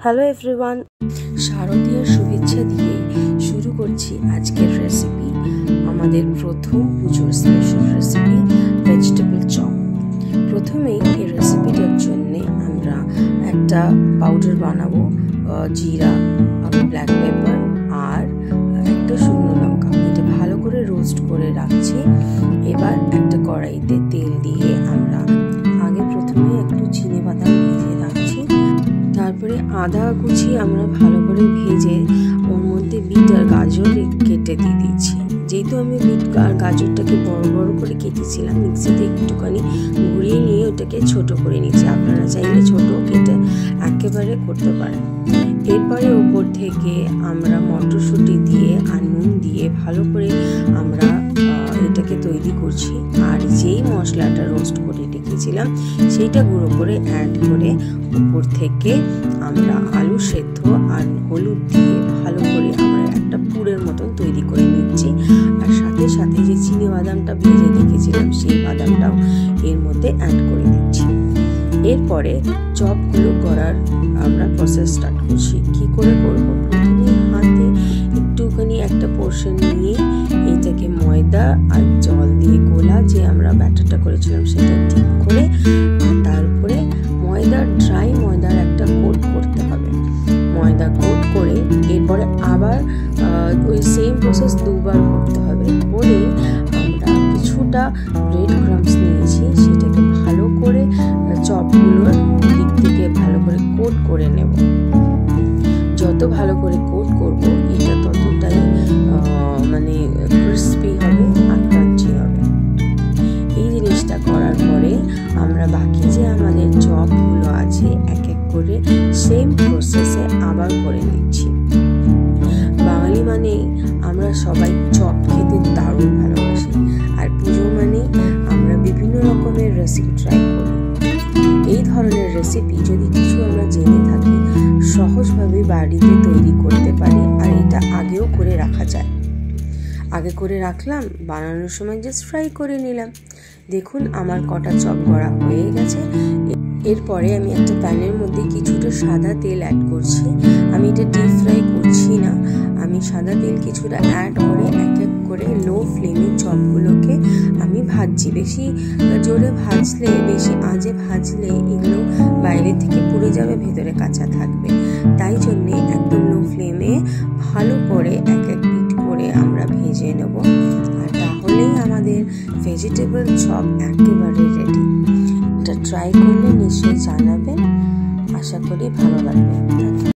Hello everyone, শারদীয়ার শুভেচ্ছা দিয়ে শুরু করছি আজকের রেসিপি। আমাদের প্রথম পুজোর স্পেশাল রেসিপি ভেজিটেবল চপ। প্রথমেই এই রেসিপিটার জন্যে আমরা একটা পাউডার বানাবো, জিরা, ব্ল্যাক পেপার আর একটা শুকনো লঙ্কা। এটা ভালো করে রোস্ট করে রাখছি। এবার একটা কড়াইতে তেল দিয়ে আমরা প্রথমে একটু চিনে বাদাম ভেজে রাখছি। তারপরে আদা কুচি আমরা ভালো করে ভেজে ওর মধ্যে বিট আর গাজর কেটে দিয়ে দিচ্ছি। যেহেতু আমি বিট আর গাজরটাকে বড় বড় করে কেটেছিলাম, মিক্সিতে একটুখানি ঘুরিয়ে নিয়ে ওটাকে ছোট করে নিচ্ছি। আপনারা চাইলে ছোট কেটে একেবারে করতে পারেন। এরপরে ওপর থেকে আমরা মটরশুঁটি দিয়ে আর নুন দিয়ে ভালো করে আমরা এটাকে তৈরি করছি। আর যেই মশলাটা রোস্ট করে রেখেছিলাম সেইটা গুঁড়ো করে অ্যাড করে উপর থেকে আমরা আলু সেদ্ধ আর হলুদ দিয়ে ভালো করে আমরা একটা পুরের মতন তৈরি করে নিচ্ছি। আর সাথে সাথে যে চিনি বাদামটা ভেজে রেখেছিলাম সেই বাদামটাও এর মধ্যে অ্যাড করে দিচ্ছি। এরপরে চপগুলো করার আমরা প্রসেস স্টার্ট করছি। কি করে করব? প্রথমে হাতে একটুখানি একটা পোর্শন নিয়ে এটাকে ময়দা আর জল দিয়ে গোলা যে আমরা ব্যাটারটা করেছিলাম সেটা ঠিক করে, তারপরে ড্রাই ময়দার একটা কোট করতে হবে। ময়দা কোট করে এরপরে আবার ওই সেম প্রসেস দুবার করতে হবে। করে আমরা কিছুটা ব্রেড ক্রাম্বস নিয়েছি, সেটাকে ভালো করে চপগুলোর দিক থেকে ভালো করে কোট করে নেব। যত ভালো করে কোট করব এটা ততটাই মানে ক্রিস্পি হবে আর ক্রাঞ্চি হবে। এই জিনিসটা করার পরে আমরা বাকি যে আমাদের চপগুলো আছে এক এক করে সেম প্রসেসে আবার করে নিচ্ছি। বাঙালি মানে আমরা সবাই চপ খেতে দারুণ ভালোবাসি। আর পুজো মানে আমরা বিভিন্ন রকমের রেসিপি ট্রাই করি। এই ধরনের রেসিপি যদি কিছু আমরা জেনে থাকি সহজভাবে বাড়িতে তৈরি করতে পারি। আর এটা আগেও করে রাখা যায়। আগে করে রাখলাম, বানানোর সময় জাস্ট ফ্রাই করে নিলাম। দেখুন আমার কটা চপ করা হয়ে গেছে। এরপরে আমি একটা প্যানের মধ্যে কিছুটা সাদা তেল অ্যাড করছি। আমি এটা ডিপ ফ্রাই করছি না, আমি সাদা তেল কিছুটা অ্যাড করে এক এক করে লো ফ্লেমে চপগুলোকে আমি ভাজছি। বেশি জোরে ভাজলে, বেশি আঁচে ভাজলে এগুলো বাইরে থেকে পুড়ে যাবে, ভেতরে কাঁচা থাকবে। তাই জন্যে একদম লো ফ্লেমে ভালো করে এক এক পিঠ করে আমরা ভেজে নেব। আর তাহলেই আমাদের ভেজিটেবল চপ একেবারে রেডি। এটা ট্রাই করলে নিশ্চয়ই জানাবেন, আশা করি ভালো লাগবে।